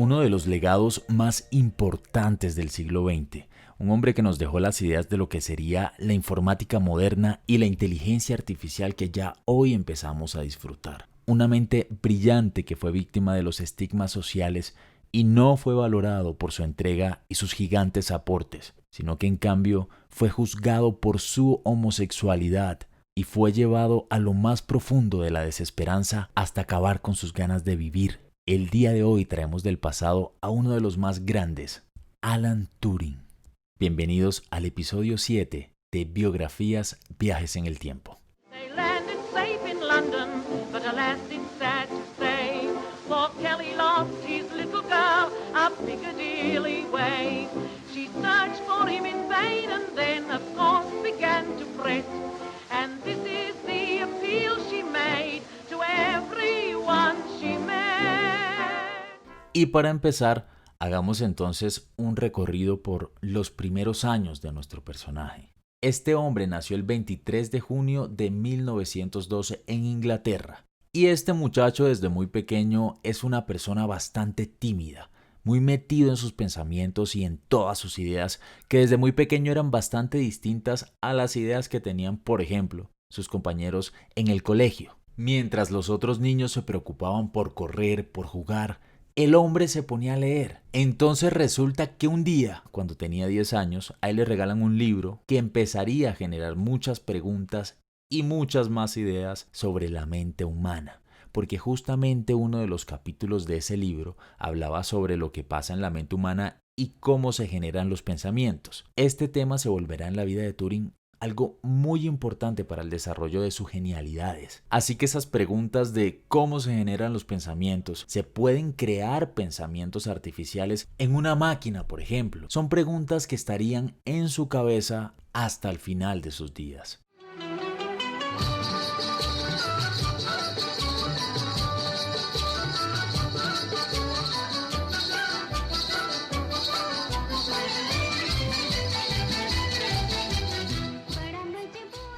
uno de los legados más importantes del siglo XX, un hombre que nos dejó las ideas de lo que sería la informática moderna y la inteligencia artificial que ya hoy empezamos a disfrutar. Una mente brillante que fue víctima de los estigmas sociales y no fue valorado por su entrega y sus gigantes aportes, sino que en cambio fue juzgado por su homosexualidad y fue llevado a lo más profundo de la desesperanza hasta acabar con sus ganas de vivir. El día de hoy traemos del pasado a uno de los más grandes, Alan Turing. Bienvenidos al episodio 7 de Biografías, Viajes en el Tiempo. Y para empezar, hagamos entonces un recorrido por los primeros años de nuestro personaje. Este hombre nació el 23 de junio de 1912 en Inglaterra. Y este muchacho desde muy pequeño es una persona bastante tímida, muy metido en sus pensamientos y en todas sus ideas, que desde muy pequeño eran bastante distintas a las ideas que tenían, por ejemplo, sus compañeros en el colegio. Mientras los otros niños se preocupaban por correr, por jugar, el hombre se ponía a leer. Entonces resulta que un día, cuando tenía 10 años, a él le regalan un libro que empezaría a generar muchas preguntas y muchas más ideas sobre la mente humana. Porque justamente uno de los capítulos de ese libro hablaba sobre lo que pasa en la mente humana y cómo se generan los pensamientos. Este tema se volverá en la vida de Turing algo muy importante para el desarrollo de sus genialidades. Así que esas preguntas de cómo se generan los pensamientos, ¿se pueden crear pensamientos artificiales en una máquina, por ejemplo? Son preguntas que estarían en su cabeza hasta el final de sus días.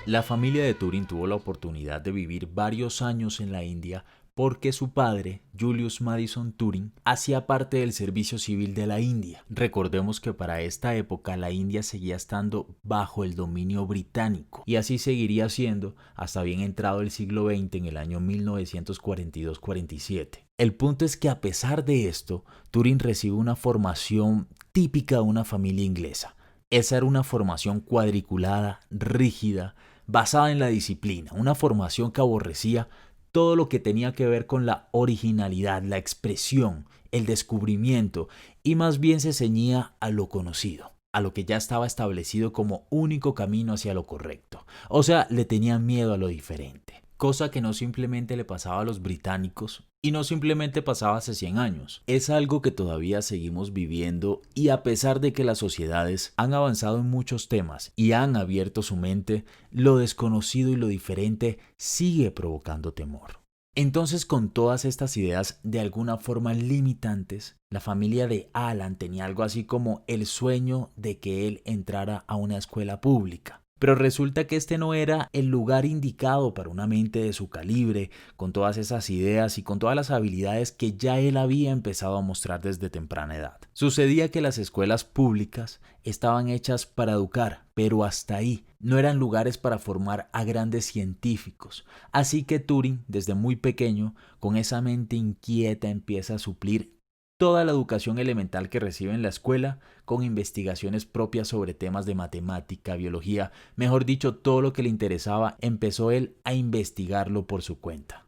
La familia de Turing tuvo la oportunidad de vivir varios años en la India porque su padre, Julius Madison Turing, hacía parte del servicio civil de la India. Recordemos que para esta época la India seguía estando bajo el dominio británico y así seguiría siendo hasta bien entrado el siglo XX en el año 1942-47. El punto es que a pesar de esto, Turing recibe una formación típica de una familia inglesa. Esa era una formación cuadriculada, rígida, basada en la disciplina, una formación que aborrecía todo lo que tenía que ver con la originalidad, la expresión, el descubrimiento y más bien se ceñía a lo conocido, a lo que ya estaba establecido como único camino hacia lo correcto. O sea, le tenían miedo a lo diferente, cosa que no simplemente le pasaba a los británicos y no simplemente pasaba hace 100 años. Es algo que todavía seguimos viviendo y a pesar de que las sociedades han avanzado en muchos temas y han abierto su mente, lo desconocido y lo diferente sigue provocando temor. Entonces, con todas estas ideas de alguna forma limitantes, la familia de Alan tenía algo así como el sueño de que él entrara a una escuela pública. Pero resulta que este no era el lugar indicado para una mente de su calibre, con todas esas ideas y con todas las habilidades que ya él había empezado a mostrar desde temprana edad. Sucedía que las escuelas públicas estaban hechas para educar, pero hasta ahí. No eran lugares para formar a grandes científicos. Así que Turing, desde muy pequeño, con esa mente inquieta, empieza a suplir toda la educación elemental que recibe en la escuela con investigaciones propias sobre temas de matemática, biología, mejor dicho, todo lo que le interesaba, empezó él a investigarlo por su cuenta.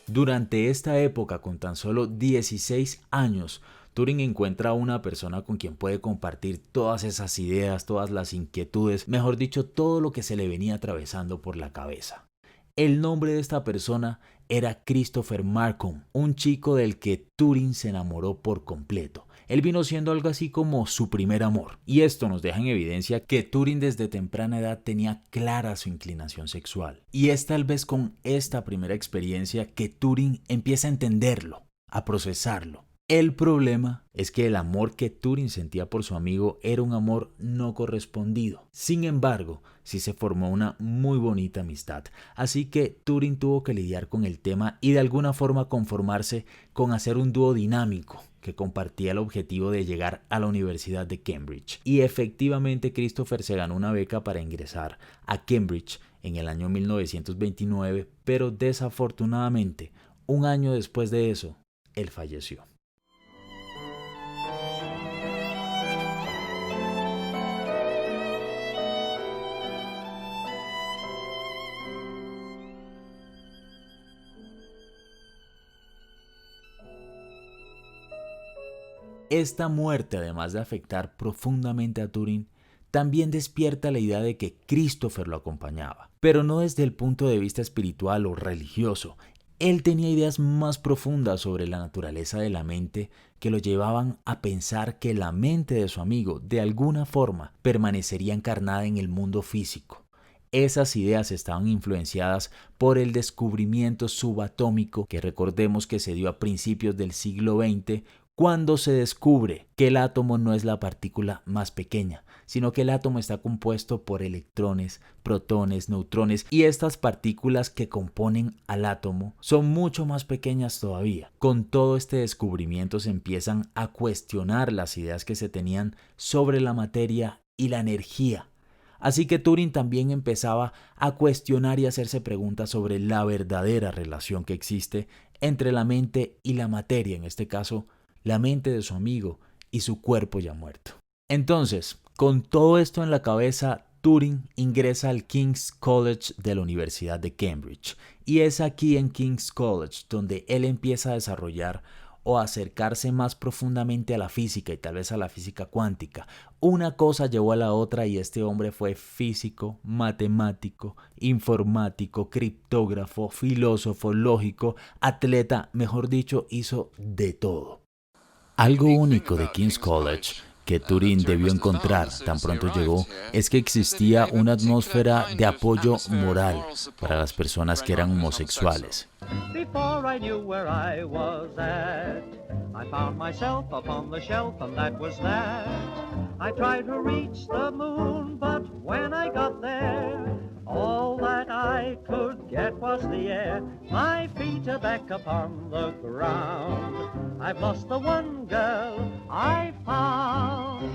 Durante esta época, con tan solo 16 años, Turing encuentra a una persona con quien puede compartir todas esas ideas, todas las inquietudes, mejor dicho, todo lo que se le venía atravesando por la cabeza. El nombre de esta persona era Christopher Marcum, un chico del que Turing se enamoró por completo. Él vino siendo algo así como su primer amor. Y esto nos deja en evidencia que Turing desde temprana edad tenía clara su inclinación sexual. Y es tal vez con esta primera experiencia que Turing empieza a entenderlo, a procesarlo. El problema es que el amor que Turing sentía por su amigo era un amor no correspondido. Sin embargo, sí se formó una muy bonita amistad. Así que Turing tuvo que lidiar con el tema y de alguna forma conformarse con hacer un dúo dinámico que compartía el objetivo de llegar a la Universidad de Cambridge. Y efectivamente Christopher se ganó una beca para ingresar a Cambridge en el año 1929, pero desafortunadamente, un año después de eso, él falleció. Esta muerte, además de afectar profundamente a Turing, también despierta la idea de que Christopher lo acompañaba, pero no desde el punto de vista espiritual o religioso. Él tenía ideas más profundas sobre la naturaleza de la mente que lo llevaban a pensar que la mente de su amigo, de alguna forma, permanecería encarnada en el mundo físico. Esas ideas estaban influenciadas por el descubrimiento subatómico que recordemos que se dio a principios del siglo XX, cuando se descubre que el átomo no es la partícula más pequeña, sino que el átomo está compuesto por electrones, protones, neutrones, y estas partículas que componen al átomo son mucho más pequeñas todavía. Con todo este descubrimiento se empiezan a cuestionar las ideas que se tenían sobre la materia y la energía. Así que Turing también empezaba a cuestionar y hacerse preguntas sobre la verdadera relación que existe entre la mente y la materia, en este caso, la mente de su amigo y su cuerpo ya muerto. Entonces, con todo esto en la cabeza, Turing ingresa al King's College de la Universidad de Cambridge. Y es aquí en King's College donde él empieza a desarrollar o acercarse más profundamente a la física y tal vez a la física cuántica. Una cosa llevó a la otra y este hombre fue físico, matemático, informático, criptógrafo, filósofo, lógico, atleta, mejor dicho, hizo de todo. Algo único de King's College que Turing debió encontrar tan pronto llegó es que existía una atmósfera de apoyo moral para las personas que eran homosexuales. Before I knew where I was at, I found myself upon the shelf and that was that. I tried to reach the moon, but when I got there, all that I could get was the air. My feet are back upon the ground. I've lost the one girl I found.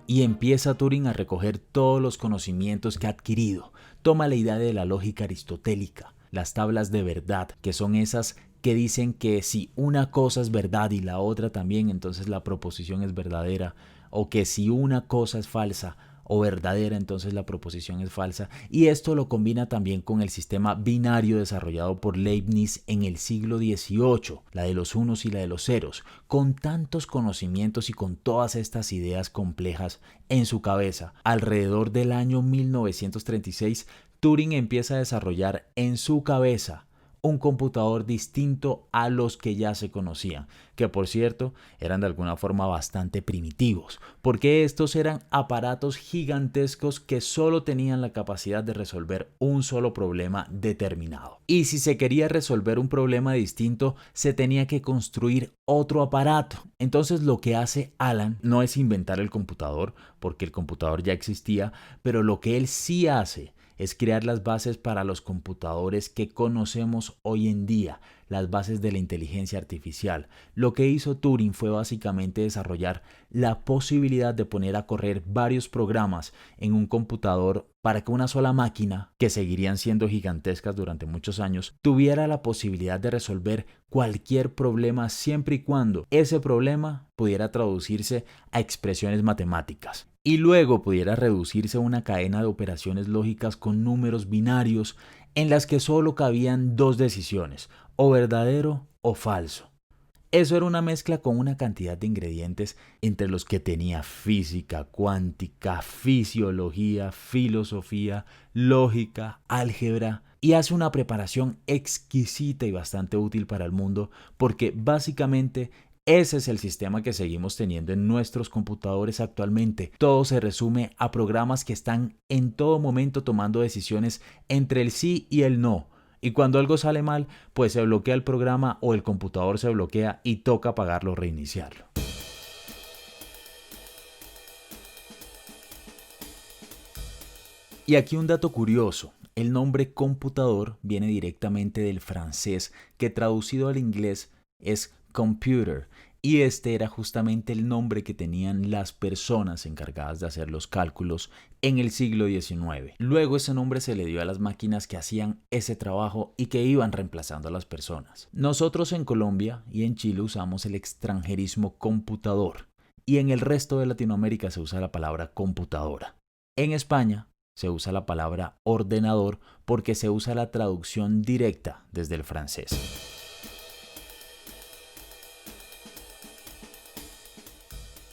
Y empieza Turing a recoger todos los conocimientos que ha adquirido. Toma la idea de la lógica aristotélica, las tablas de verdad, que son esas que dicen que si una cosa es verdad y la otra también, entonces la proposición es verdadera, o que si una cosa es falsa o verdadera, entonces la proposición es falsa. Y esto lo combina también con el sistema binario desarrollado por Leibniz en el siglo XVIII, la de los unos y la de los ceros. Con tantos conocimientos y con todas estas ideas complejas en su cabeza, alrededor del año 1936, Turing empieza a desarrollar en su cabeza un computador distinto a los que ya se conocían, que por cierto eran de alguna forma bastante primitivos, porque estos eran aparatos gigantescos que solo tenían la capacidad de resolver un solo problema determinado. Y si se quería resolver un problema distinto, se tenía que construir otro aparato. Entonces lo que hace Alan no es inventar el computador, porque el computador ya existía, pero lo que él sí hace es crear las bases para los computadores que conocemos hoy en día, las bases de la inteligencia artificial. Lo que hizo Turing fue básicamente desarrollar la posibilidad de poner a correr varios programas en un computador para que una sola máquina, que seguirían siendo gigantescas durante muchos años, tuviera la posibilidad de resolver cualquier problema siempre y cuando ese problema pudiera traducirse a expresiones matemáticas. Y luego pudiera reducirse a una cadena de operaciones lógicas con números binarios en las que solo cabían dos decisiones, o verdadero o falso. Eso era una mezcla con una cantidad de ingredientes entre los que tenía física cuántica, fisiología, filosofía, lógica, álgebra, y hace una preparación exquisita y bastante útil para el mundo porque básicamente ese es el sistema que seguimos teniendo en nuestros computadores actualmente. Todo se resume a programas que están en todo momento tomando decisiones entre el sí y el no, Y cuando algo sale mal, pues se bloquea el programa o el computador se bloquea y toca apagarlo o reiniciarlo. Y aquí un dato curioso, el nombre computador viene directamente del francés, que traducido al inglés es computer, y este era justamente el nombre que tenían las personas encargadas de hacer los cálculos en el siglo XIX. Luego ese nombre se le dio a las máquinas que hacían ese trabajo y que iban reemplazando a las personas. Nosotros en Colombia y en Chile usamos el extranjerismo computador, y en el resto de Latinoamérica se usa la palabra computadora. En España se usa la palabra ordenador porque se usa la traducción directa desde el francés.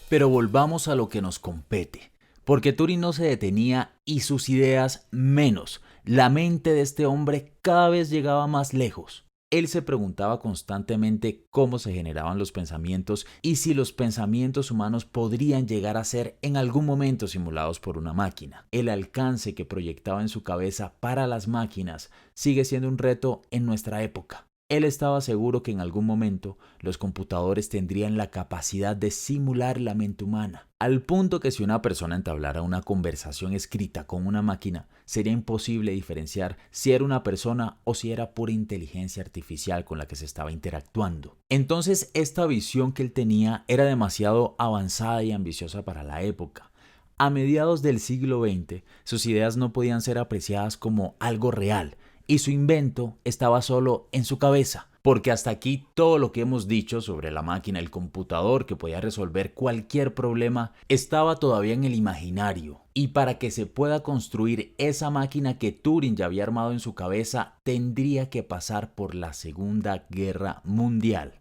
Pero volvamos a lo que nos compete, porque Turing no se detenía y sus ideas menos. La mente de este hombre cada vez llegaba más lejos. Él se preguntaba constantemente cómo se generaban los pensamientos y si los pensamientos humanos podrían llegar a ser en algún momento simulados por una máquina. El alcance que proyectaba en su cabeza para las máquinas sigue siendo un reto en nuestra época. Él estaba seguro que en algún momento los computadores tendrían la capacidad de simular la mente humana, al punto que si una persona entablara una conversación escrita con una máquina, sería imposible diferenciar si era una persona o si era pura inteligencia artificial con la que se estaba interactuando. Entonces, esta visión que él tenía era demasiado avanzada y ambiciosa para la época. A mediados del siglo XX, sus ideas no podían ser apreciadas como algo real, y su invento estaba solo en su cabeza, porque hasta aquí todo lo que hemos dicho sobre la máquina, el computador que podía resolver cualquier problema, estaba todavía en el imaginario. Y para que se pueda construir esa máquina que Turing ya había armado en su cabeza, tendría que pasar por la Segunda Guerra Mundial.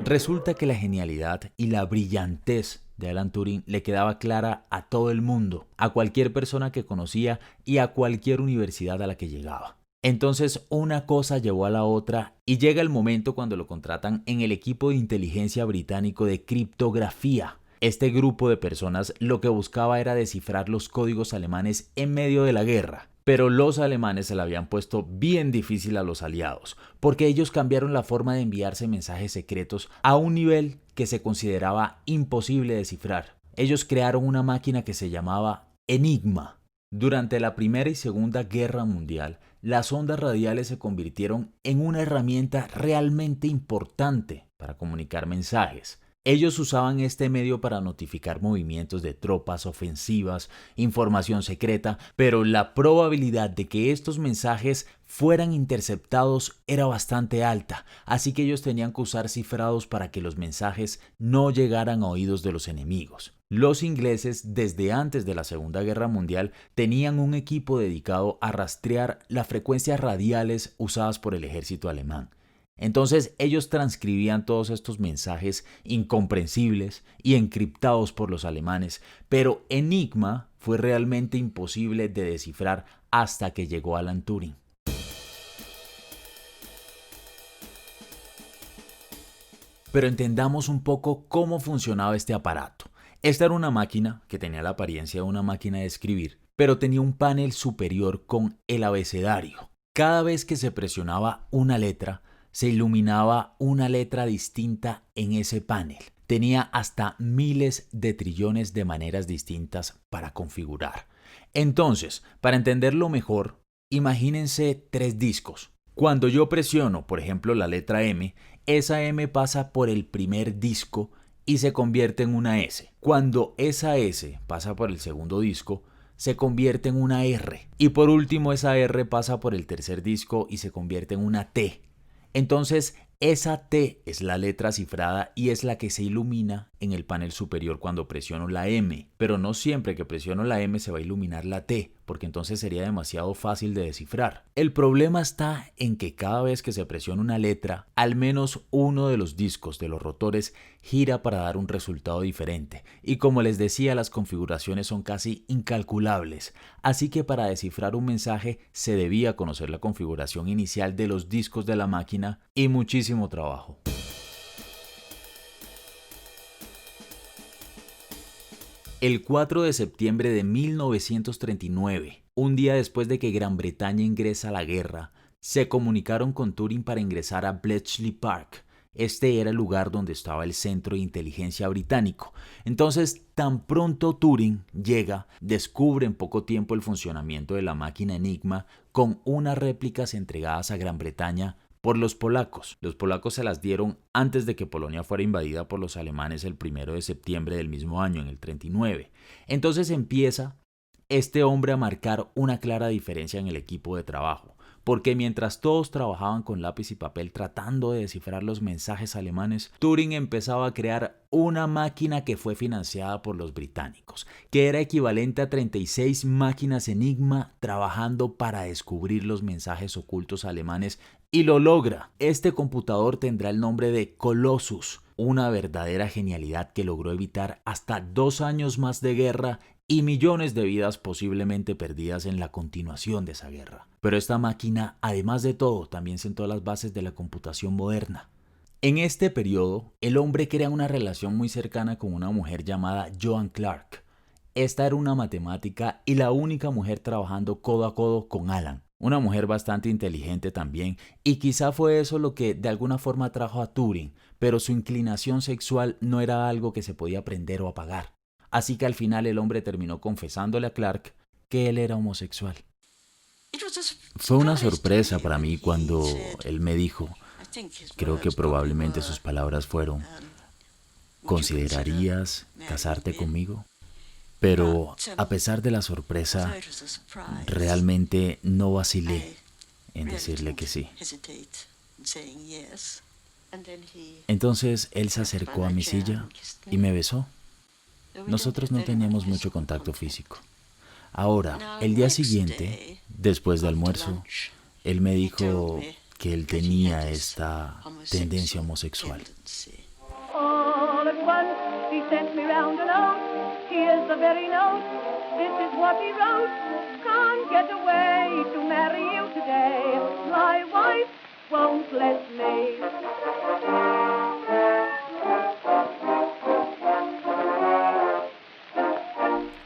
Resulta que la genialidad y la brillantez de Alan Turing le quedaba clara a todo el mundo, a cualquier persona que conocía y a cualquier universidad a la que llegaba. Entonces una cosa llevó a la otra y llega el momento cuando lo contratan en el equipo de inteligencia británico de criptografía. Este grupo de personas lo que buscaba era descifrar los códigos alemanes en medio de la guerra. Pero los alemanes se la habían puesto bien difícil a los aliados, porque ellos cambiaron la forma de enviarse mensajes secretos a un nivel que se consideraba imposible descifrar. Ellos crearon una máquina que se llamaba Enigma. Durante la Primera y Segunda Guerra Mundial, las ondas radiales se convirtieron en una herramienta realmente importante para comunicar mensajes. Ellos usaban este medio para notificar movimientos de tropas ofensivas, información secreta, pero la probabilidad de que estos mensajes fueran interceptados era bastante alta, así que ellos tenían que usar cifrados para que los mensajes no llegaran a oídos de los enemigos. Los ingleses, desde antes de la Segunda Guerra Mundial, tenían un equipo dedicado a rastrear las frecuencias radiales usadas por el ejército alemán. Entonces ellos transcribían todos estos mensajes incomprensibles y encriptados por los alemanes, pero Enigma fue realmente imposible de descifrar hasta que llegó Alan Turing. Pero entendamos un poco cómo funcionaba este aparato. Esta era una máquina que tenía la apariencia de una máquina de escribir, pero tenía un panel superior con el abecedario. Cada vez que se presionaba una letra, se iluminaba una letra distinta en ese panel. Tenía hasta miles de trillones de maneras distintas para configurar. Entonces, para entenderlo mejor, imagínense 3 discos. Cuando yo presiono, por ejemplo, la letra M, esa M pasa por el primer disco y se convierte en una S. Cuando esa S pasa por el segundo disco, se convierte en una R. Y por último, esa R pasa por el tercer disco y se convierte en una T. Entonces, esa T es la letra cifrada y es la que se ilumina en el panel superior cuando presiono la M. Pero no siempre que presiono la M se va a iluminar la T, porque entonces sería demasiado fácil de descifrar. El problema está en que cada vez que se presiona una letra, al menos uno de los discos de los rotores gira para dar un resultado diferente. Y como les decía, las configuraciones son casi incalculables. Así que para descifrar un mensaje se debía conocer la configuración inicial de los discos de la máquina y muchísimo trabajo. El 4 de septiembre de 1939, un día después de que Gran Bretaña ingresa a la guerra, se comunicaron con Turing para ingresar a Bletchley Park. Este era el lugar donde estaba el centro de inteligencia británico. Entonces, tan pronto Turing llega, descubre en poco tiempo el funcionamiento de la máquina Enigma con unas réplicas entregadas a Gran Bretaña por los polacos. Los polacos se las dieron antes de que Polonia fuera invadida por los alemanes el 1 de septiembre del mismo año, en el 39. Entonces empieza este hombre a marcar una clara diferencia en el equipo de trabajo, porque mientras todos trabajaban con lápiz y papel tratando de descifrar los mensajes alemanes, Turing empezaba a crear una máquina que fue financiada por los británicos, que era equivalente a 36 máquinas Enigma trabajando para descubrir los mensajes ocultos alemanes, y lo logra. Este computador tendrá el nombre de Colossus, una verdadera genialidad que logró evitar hasta 2 años más de guerra y millones de vidas posiblemente perdidas en la continuación de esa guerra. Pero esta máquina, además de todo, también sentó las bases de la computación moderna. En este periodo, el hombre crea una relación muy cercana con una mujer llamada Joan Clark. Esta era una matemática y la única mujer trabajando codo a codo con Alan. Una mujer bastante inteligente también, y quizá fue eso lo que de alguna forma atrajo a Turing, pero su inclinación sexual no era algo que se podía aprender o apagar. Así que al final el hombre terminó confesándole a Clark que él era homosexual. Fue una sorpresa para mí cuando él me dijo, creo que probablemente sus palabras fueron, ¿considerarías casarte conmigo? Pero a pesar de la sorpresa, realmente no vacilé en decirle que sí. Entonces él se acercó a mi silla y me besó. Nosotros no teníamos mucho contacto físico. Ahora, el día siguiente, después del almuerzo, él me dijo que él tenía esta tendencia homosexual. Here's the very note, this is what he wrote. Can't get away to marry you today. My wife won't let me.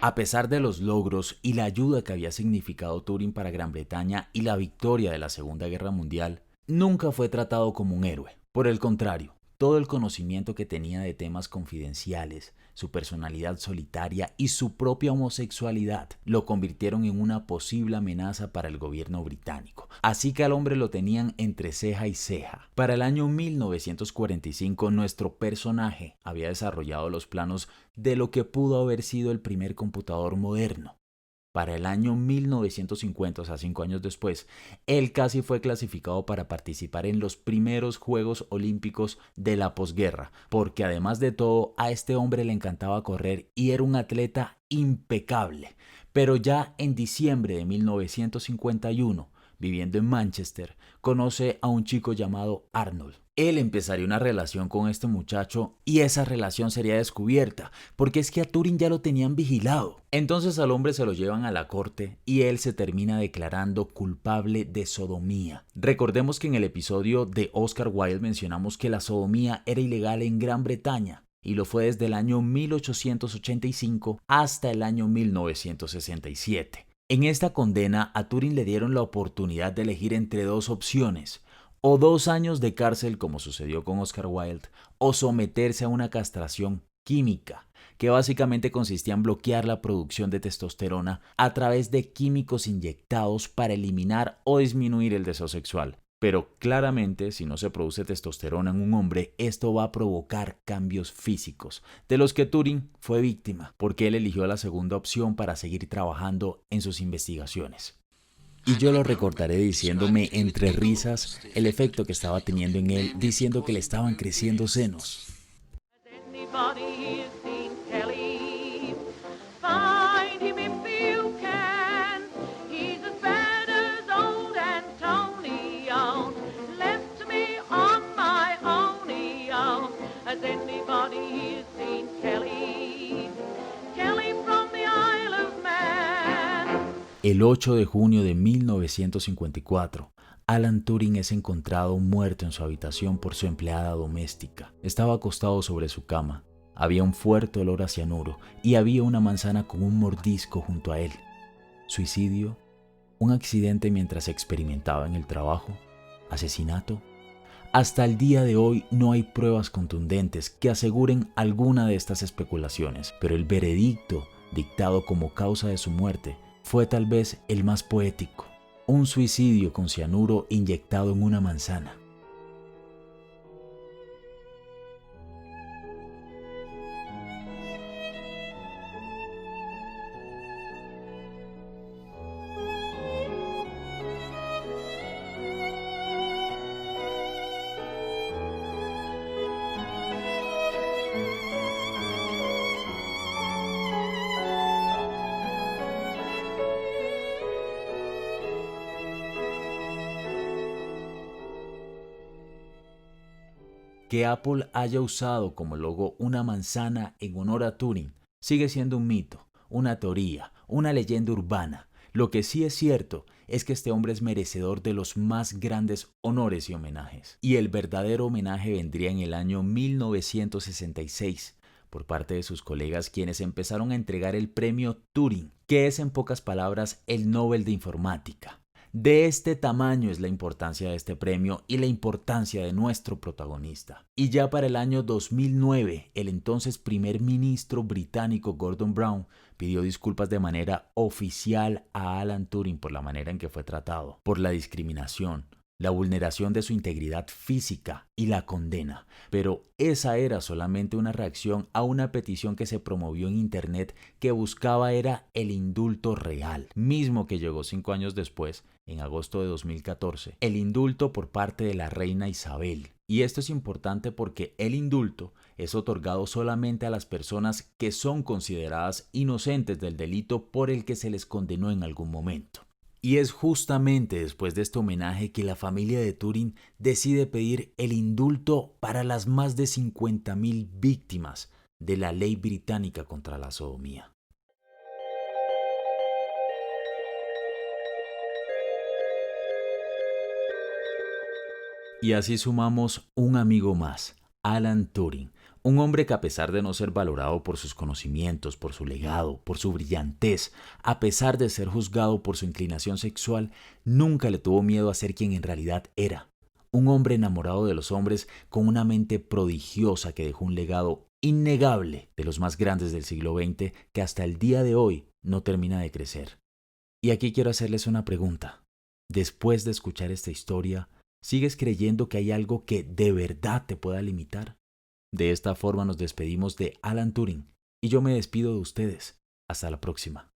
A pesar de los logros y la ayuda que había significado Turing para Gran Bretaña y la victoria de la Segunda Guerra Mundial, nunca fue tratado como un héroe. Por el contrario, todo el conocimiento que tenía de temas confidenciales, su personalidad solitaria y su propia homosexualidad lo convirtieron en una posible amenaza para el gobierno británico. Así que al hombre lo tenían entre ceja y ceja. Para el año 1945, nuestro personaje había desarrollado los planos de lo que pudo haber sido el primer computador moderno. Para el año 1950, o sea, 5 años después, él casi fue clasificado para participar en los primeros Juegos Olímpicos de la posguerra, porque además de todo, a este hombre le encantaba correr y era un atleta impecable. Pero ya en diciembre de 1951, viviendo en Manchester, conoce a un chico llamado Arnold. Él empezaría una relación con este muchacho y esa relación sería descubierta, porque es que a Turing ya lo tenían vigilado. Entonces al hombre se lo llevan a la corte y él se termina declarando culpable de sodomía. Recordemos que en el episodio de Oscar Wilde mencionamos que la sodomía era ilegal en Gran Bretaña y lo fue desde el año 1885 hasta el año 1967. En esta condena a Turing le dieron la oportunidad de elegir entre 2 opciones: o 2 años de cárcel, como sucedió con Oscar Wilde, o someterse a una castración química, que básicamente consistía en bloquear la producción de testosterona a través de químicos inyectados para eliminar o disminuir el deseo sexual. Pero claramente, si no se produce testosterona en un hombre, esto va a provocar cambios físicos, de los que Turing fue víctima, porque él eligió la segunda opción para seguir trabajando en sus investigaciones. Y yo lo recordaré diciéndome entre risas el efecto que estaba teniendo en él, diciendo que le estaban creciendo senos. Has anybody seen Kelly? Kelly from the Isle of Man. El 8 de junio de 1954, Alan Turing es encontrado muerto en su habitación por su empleada doméstica. Estaba acostado sobre su cama. Había un fuerte olor a cianuro y había una manzana con un mordisco junto a él. ¿Suicidio? ¿Un accidente mientras experimentaba en el trabajo? ¿Asesinato? Hasta el día de hoy no hay pruebas contundentes que aseguren alguna de estas especulaciones, pero el veredicto dictado como causa de su muerte fue tal vez el más poético: un suicidio con cianuro inyectado en una manzana. Que Apple haya usado como logo una manzana en honor a Turing sigue siendo un mito, una teoría, una leyenda urbana. Lo que sí es cierto es que este hombre es merecedor de los más grandes honores y homenajes. Y el verdadero homenaje vendría en el año 1966 por parte de sus colegas, quienes empezaron a entregar el premio Turing, que es en pocas palabras el Nobel de Informática. De este tamaño es la importancia de este premio y la importancia de nuestro protagonista. Y ya para el año 2009, el entonces primer ministro británico Gordon Brown pidió disculpas de manera oficial a Alan Turing por la manera en que fue tratado, por la discriminación, la vulneración de su integridad física y la condena. Pero esa era solamente una reacción a una petición que se promovió en internet que buscaba era el indulto real, mismo que llegó 5 años después, en agosto de 2014, el indulto por parte de la reina Isabel. Y esto es importante porque el indulto es otorgado solamente a las personas que son consideradas inocentes del delito por el que se les condenó en algún momento. Y es justamente después de este homenaje que la familia de Turing decide pedir el indulto para las más de 50.000 víctimas de la ley británica contra la sodomía. Y así sumamos un amigo más, Alan Turing, un hombre que a pesar de no ser valorado por sus conocimientos, por su legado, por su brillantez, a pesar de ser juzgado por su inclinación sexual, nunca le tuvo miedo a ser quien en realidad era. Un hombre enamorado de los hombres con una mente prodigiosa que dejó un legado innegable de los más grandes del siglo XX que hasta el día de hoy no termina de crecer. Y aquí quiero hacerles una pregunta. Después de escuchar esta historia, ¿sigues creyendo que hay algo que de verdad te pueda limitar? De esta forma nos despedimos de Alan Turing y yo me despido de ustedes. Hasta la próxima.